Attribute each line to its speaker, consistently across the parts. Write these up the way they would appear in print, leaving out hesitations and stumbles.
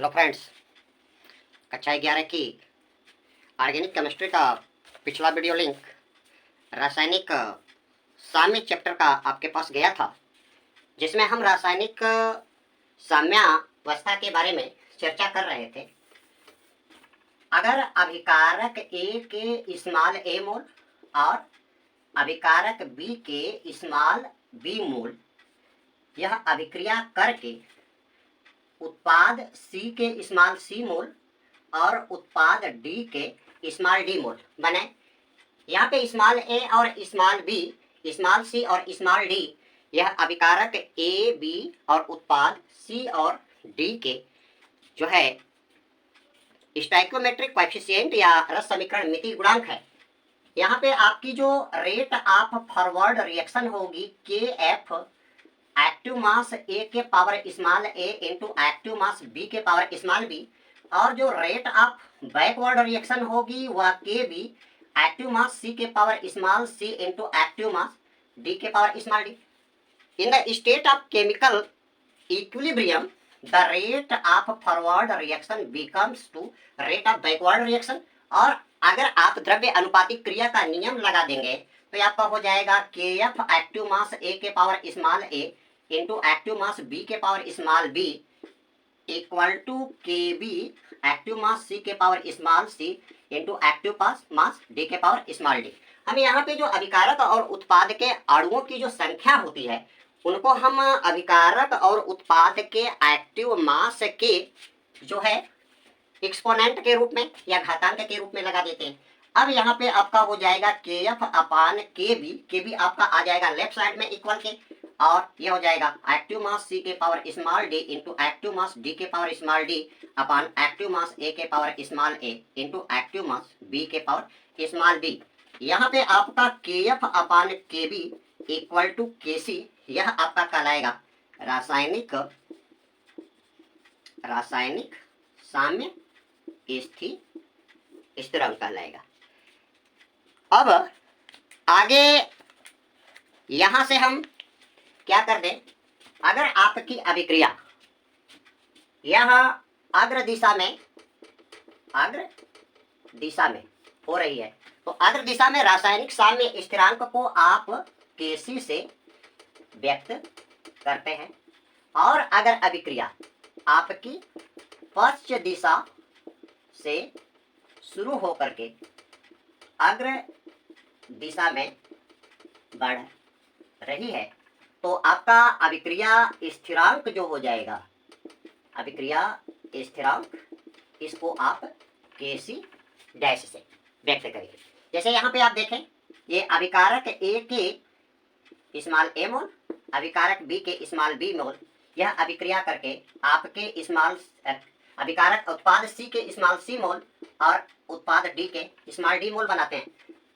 Speaker 1: Hello friends, कक्षा 11 की organic chemistry का पिछला वीडियो लिंक रासायनिक साम्य चैप्टर का आपके पास गया था, जिसमें हम रासायनिक साम्यावस्था के बारे में चर्चा कर रहे थे। अगर अभिकारक ए के स्मॉल ए मोल और अभिकारक बी के स्मॉल बी मोल यह अभिक्रिया करके उत्पाद C के स्मॉल सी मोल और उत्पाद D के स्मॉल डी मोल बने। यहाँ पे स्मॉल ए और स्मॉल बी, स्मॉल सी और स्मॉल डी, यह अभिकारक ए बी और उत्पाद C और D के जो है स्टोइकियोमेट्रिक कोएफिशिएंट या रस समीकरण मिति गुणांक है। यहाँ पे आपकी जो रेट ऑफ फॉरवर्ड रिएक्शन होगी के एफ एक्टिव मास ए के power small A into active mass B के पावर स्मॉल बी, और जो रेट ऑफ बैकवर्ड रिएक्शन होगी वह के बी एक्टिव मास सी के power small C into active mass D के power small D. In the state of chemical equilibrium the rate of forward reaction becomes to rate of backward reaction. और अगर आप द्रव्य अनुपातिक क्रिया का नियम लगा देंगे तो आपका हो जाएगा के एफ एक्टिव मास ए के power small A into active mass B के power small B equal to K B active mass C के power small C into active mass D के पावर स्मॉल डी। हम यहाँ पे जो अभिकारक और उत्पाद के अणुओं की जो संख्या होती है उनको हम अभिकारक और उत्पाद के एक्टिव मास के जो है एक्सपोनेंट के रूप में या घातांक के रूप में लगा देते हैं। अब यहाँ पे आपका हो जाएगा के एफ अपान के बी आपका आ जाएगा लेफ्ट साइड में इक्वल के, और ये हो जाएगा एक्टिव मास सी के power small D into active mass D के power small D upon active mass A के power small A into active mass B के पावर स्मॉल बी। यहाँ पे आपका के F upon K B equal to के सी, यह आपका कहलाएगा रासायनिक साम्य स्थिरांक कहलाएगा। अब आगे यहां से हम क्या कर दें, अगर आपकी अभिक्रिया यह अग्र दिशा में हो रही है तो अग्र दिशा में रासायनिक साम्य स्थिरांक को आप Kc से व्यक्त करते हैं, और अगर अभिक्रिया आपकी पश्चिम दिशा से शुरू होकर के अग्र दिशा में बढ़ रही है तो आपका अभिक्रिया स्थिरांक जो हो जाएगा, अभिक्रिया स्थिरांक, इसको आप Kc डैश से व्यक्त करेंगे। जैसे यहाँ पे आप देखें, ये अभिकारक ए के स्मॉल ए मोल, अभिकारक बी के स्मॉल बी मोल, यह अभिक्रिया करके आपके स्मॉल अभिकारक उत्पाद सी के स्मॉल सी मोल और उत्पाद डी के स्मॉल डी मोल बनाते हैं।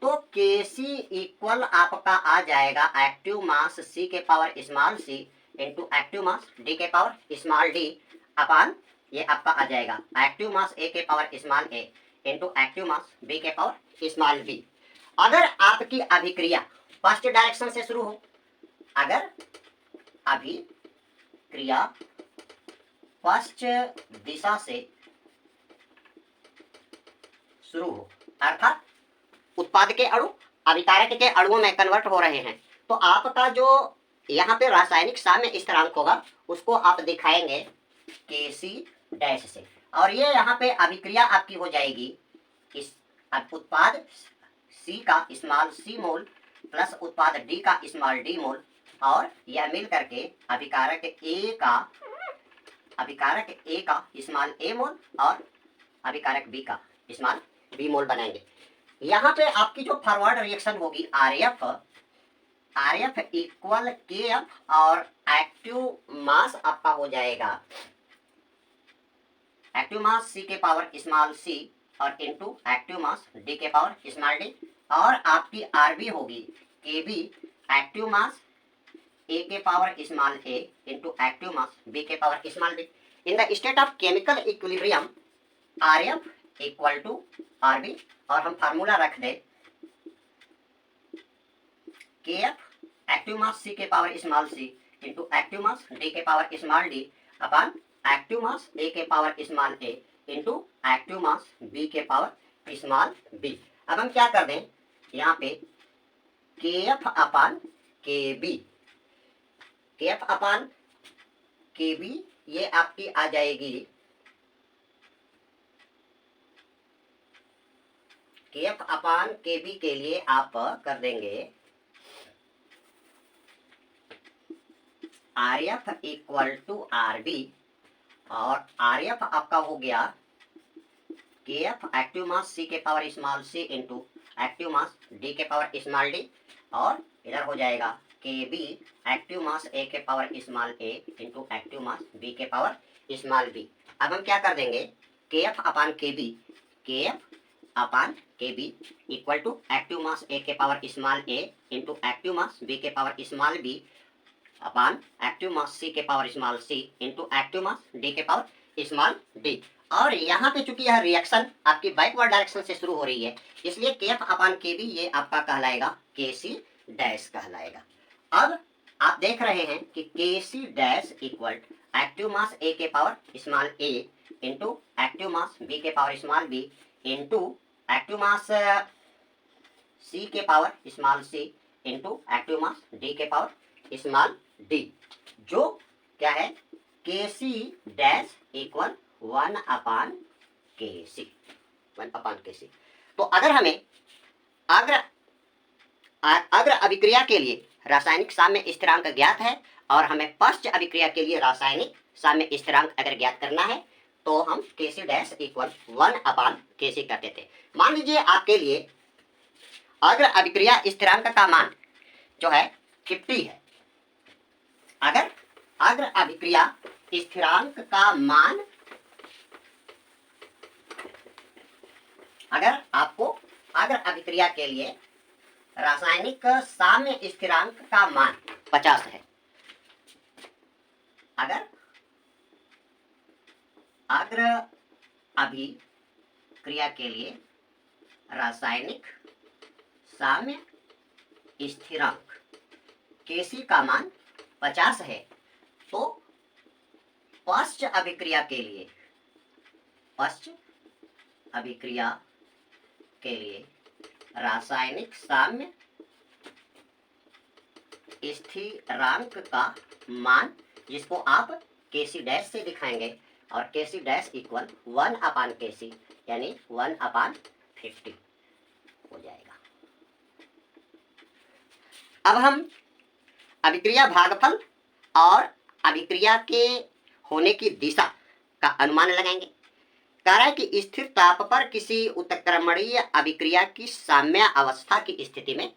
Speaker 1: तो Kc इक्वल आपका आ जाएगा एक्टिव मास C के power small C into active mass D के पावर स्मॉल डी अपान ये आपका आ जाएगा एक्टिव मास ए के power small A into active mass B के पावर स्मॉल बी। अगर आपकी अभिक्रिया फर्स्ट डायरेक्शन से शुरू हो, अगर अभिक्रिया फर्स्ट दिशा से शुरू हो, अर्थात उत्पाद के अणु अभिकारक के अणुओं में कन्वर्ट हो रहे हैं, तो आपका जो यहाँ पे रासायनिक साम्य स्थिरांक होगा उसको आप दिखाएंगे Kc डैश से, और ये यहाँ पे अभिक्रिया आपकी हो जाएगी इस उत्पाद C का स्मॉल सी मोल प्लस उत्पाद D का स्मॉल डी मोल, और यह मिल करके अभिकारक ए का स्मॉल ए मोल और अभिकारक बी का स्मॉल बी मोल बनाएंगे। यहाँ पे आपकी जो फॉरवर्ड रिएक्शन होगी आर एफ इक्वल के एफ, और एक्टिव मास आपका हो जाएगा एक्टिव मास सी के पावर स्मॉल सी और इंटू एक्टिव मास डी के पावर स्मॉल डी, और आपकी आरबी होगी के बी एक्टिव मास ए के power small A into active mass B के power small B. In the state of chemical equilibrium R F equal to R B, और हम formula रख दे के एफ एक्टिव मास सी के power small C into active mass D के power small D upon active mass A के power small A into active mass B के power small B. अब हम क्या कर दें, यहाँ पे के एफ अपान के बी, के एफ अपान के बी ये आपकी आ जाएगी के एफ अपान के बी के लिए आप कर देंगे R F equal to R B, और आर एफ आपका हो गया K F active mass C के power small C into active mass D के पावर स्मॉल डी, और इधर हो जाएगा के बी एक्टिव मास ए के power small A into active mass B के पावर स्मॉल बी। अब हम क्या कर देंगे, के एफ अपान के बी, के F upon K B equal to active mass A के power small A into active mass B के power small B upon active mass C के power small C into active mass D के power small D. और यहाँ पे चूंकि यह reaction आपकी बैकवर्ड डायरेक्शन से शुरू हो रही है, इसलिए के एफ अपान के बी ये आपका कहलाएगा के सी डैश कहलाएगा। अब आप देख रहे हैं कि K C dash equal active mass A के power small A into active mass B के power small B into active mass C के power small C into active mass D के पावर स्मॉल डी, जो क्या है के C dash equal 1 अपान के सी, 1 अपान के सी। तो अगर हमें अग्र अभिक्रिया के लिए रासायनिक साम्य स्थिरांक ज्ञात है और हमें पश्च अभिक्रिया के लिए रासायनिक साम्य स्थिरांक अगर ज्ञात करना है तो हम के सी डैश इक्वल 1 अपान के सी करते थे। मान लीजिए आपके लिए अग्र अभिक्रिया स्थिरांक का मान जो है 50 है। अगर अग्र अभिक्रिया स्थिरांक का मान, अगर आपको अग्र अभिक्रिया के लिए रासायनिक साम्य स्थिरांक का मान 50 है, अगर अग्र अभिक्रिया के लिए रासायनिक साम्य स्थिरांक Kc का मान 50 है, तो पश्च अभिक्रिया के लिए, पश्च अभिक्रिया के लिए रासायनिक साम्य स्थिरांक का मान, जिसको आप Kc डैश से दिखाएंगे, और Kc डैश इक्वल 1 अपान Kc यानी 1 अपान 50 हो जाएगा। अब हम अभिक्रिया भागफल और अभिक्रिया के होने की दिशा का अनुमान लगाएंगे। कह रहा है कि स्थिर ताप पर किसी उत्क्रमणीय अभिक्रिया की साम्य अवस्था की स्थिति में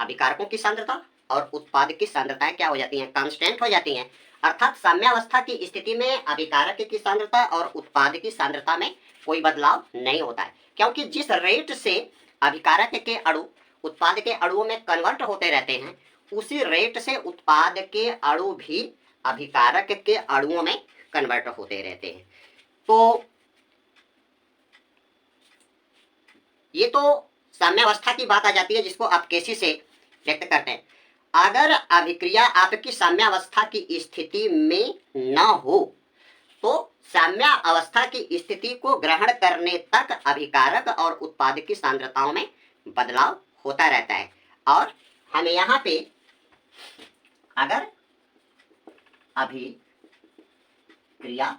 Speaker 1: अभिकारकों की सांद्रता और उत्पाद की सांद्रताएं क्या हो जाती हैं, कांस्टेंट हो जाती हैं। अर्थात साम्यावस्था की स्थिति में अभिकारक की सांद्रता और उत्पाद की सांद्रता में कोई बदलाव नहीं होता है, क्योंकि जिस रेट से अभिकारक के अणु उत्पाद के अणुओं में कन्वर्ट होते रहते हैं, उसी रेट से उत्पाद के अणु भी अभिकारक के अणुओं में कन्वर्ट होते रहते हैं। तो ये तो साम्यावस्था की बात आ जाती है, जिसको आप Kc से व्यक्त करते हैं। अगर अभिक्रिया आपकी साम्यावस्था की स्थिति में न हो तो साम्यावस्था की स्थिति को ग्रहण करने तक अभिकारक और उत्पाद की सांद्रताओं में बदलाव होता रहता है। और हमें यहाँ पे अगर अभिक्रिया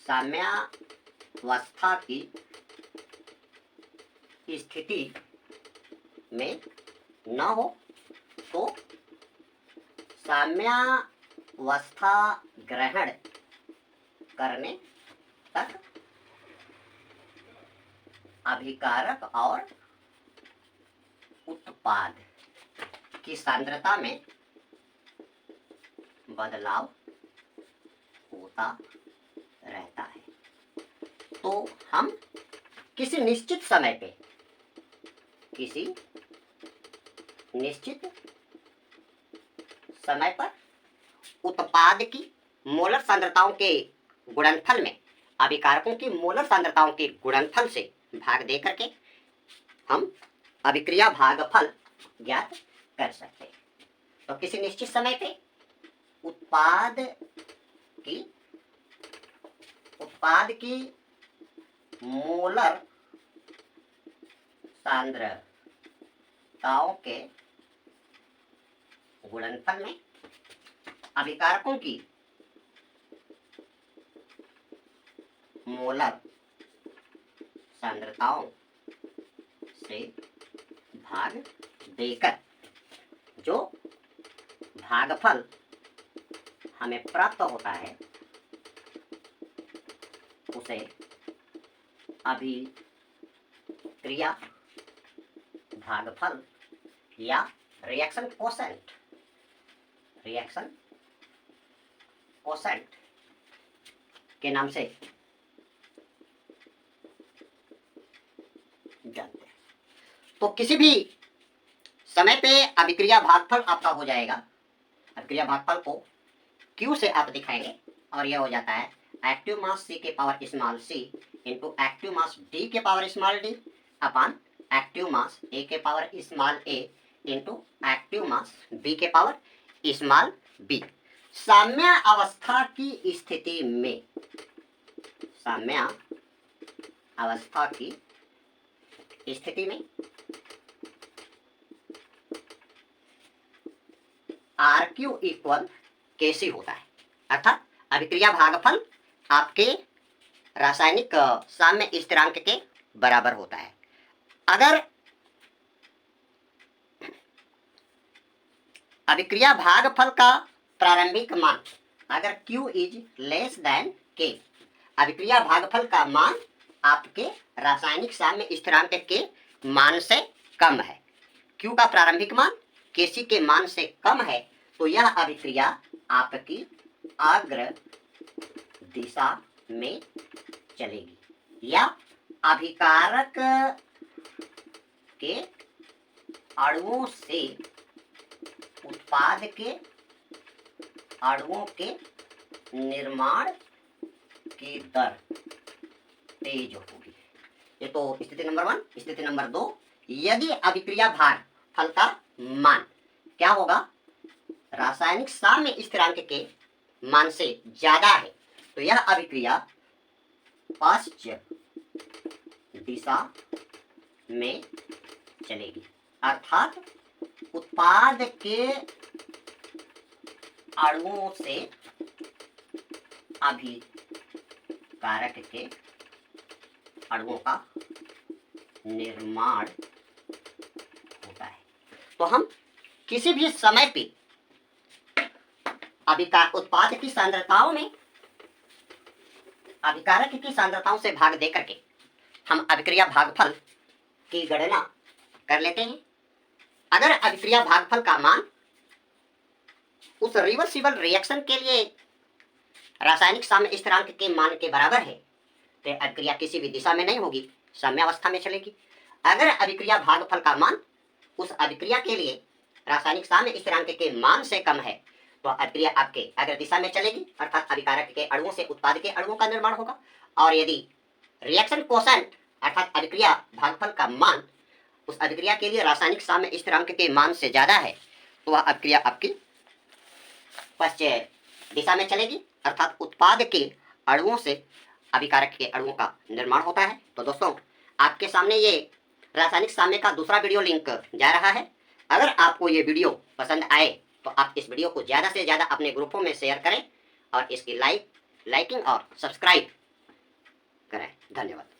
Speaker 1: साम्यावस्था की स्थिति में न हो तो साम्यावस्था ग्रहण करने तक अभिकारक और उत्पाद की सांद्रता में बदलाव होता रहता है। तो हम किसी निश्चित समय पे, किसी निश्चित समय पर उत्पाद की मोलर सांद्रताओं के गुणनफल में अभिकारकों की मोलर सांद्रताओं के गुणनफल से भाग दे करके हम अभिक्रिया भागफल ज्ञात कर सकते हैं। तो किसी निश्चित समय पे उत्पाद कि उत्पाद की मोलर सांद्रताओं के गुणनफल में अभिकारकों की मोलर सांद्रताओं से भाग देकर जो भागफल हमें प्राप्त होता है उसे अभिक्रिया भागफल या रिएक्शन कोसेंट के नाम से जानते हैं। तो किसी भी समय पे अभिक्रिया भागफल आपका हो जाएगा। अभिक्रिया भागफल को Q से आप दिखाएंगे और यह हो जाता है एक्टिव मास C के power small c into active मास D के power small d upon active mass A के power small a into active mass B के पावर स्मॉल b। साम्य अवस्था की स्थिति में RQ इक्वल KC होता है, अर्थात अभिक्रिया भागफल आपके रासायनिक साम्य स्थिरांक के बराबर होता है। अगर अभिक्रिया भागफल का प्रारंभिक मान अगर Q is less than K, अभिक्रिया भागफल का मान आपके रासायनिक साम्य स्थिरांक के मान से कम है, Q का प्रारंभिक मान KC के मान से कम है, तो यह अभिक्रिया आपकी अग्र दिशा में चलेगी या अभिकारक के अणुओं से उत्पाद के अणुओं के निर्माण की दर तेज होगी। ये तो स्थिति नंबर 1। स्थिति नंबर 2, यदि अभिक्रिया भागफल का मान क्या होगा, रासायनिक साम्य स्थिरांक के मान से ज्यादा है, तो यह अभिक्रिया पश्च दिशा में चलेगी, अर्थात उत्पाद के अणुओं से अभिकारक के अणुओं का निर्माण होता है। तो हम किसी भी समय पे उत्पाद की सांद्रताओं में अभिकारक की सांद्रताओं से भाग दे करके हम अभिक्रिया भागफल की गणना कर लेते हैं। अगर अभिक्रिया भागफल का मान उस रिवर्सिबल रिएक्शन के लिए रासायनिक साम्य स्थिरांक के मान के बराबर है, तो अभिक्रिया किसी भी दिशा में नहीं होगी, साम्यावस्था में चलेगी। अगर अभिक्रिया भागफल का मान उस अभिक्रिया के लिए रासायनिक साम्य स्थिरांक के मान से कम है, तो अभिक्रिया आपके अगर दिशा में चलेगी, अर्थात अभिकारक के अणुओं से उत्पाद के अणुओं का निर्माण होगा। और यदि रिएक्शन कोसेंट अर्थात अभिक्रिया भागफल का मान उस अभिक्रिया के लिए रासायनिक साम्य स्थिरांक के मान से ज्यादा है, तो वह अभिक्रिया आपकी पश्चिम दिशा में चलेगी, अर्थात उत्पाद के अणुओं से अभिकारक के अणुओं का निर्माण होता है। तो दोस्तों, आपके सामने ये रासायनिक साम्य का दूसरा वीडियो लिंक जा रहा है। अगर आपको ये वीडियो पसंद आए तो आप इस वीडियो को ज़्यादा से ज़्यादा अपने ग्रुपों में शेयर करें और इसकी लाइकिंग और सब्सक्राइब करें। धन्यवाद।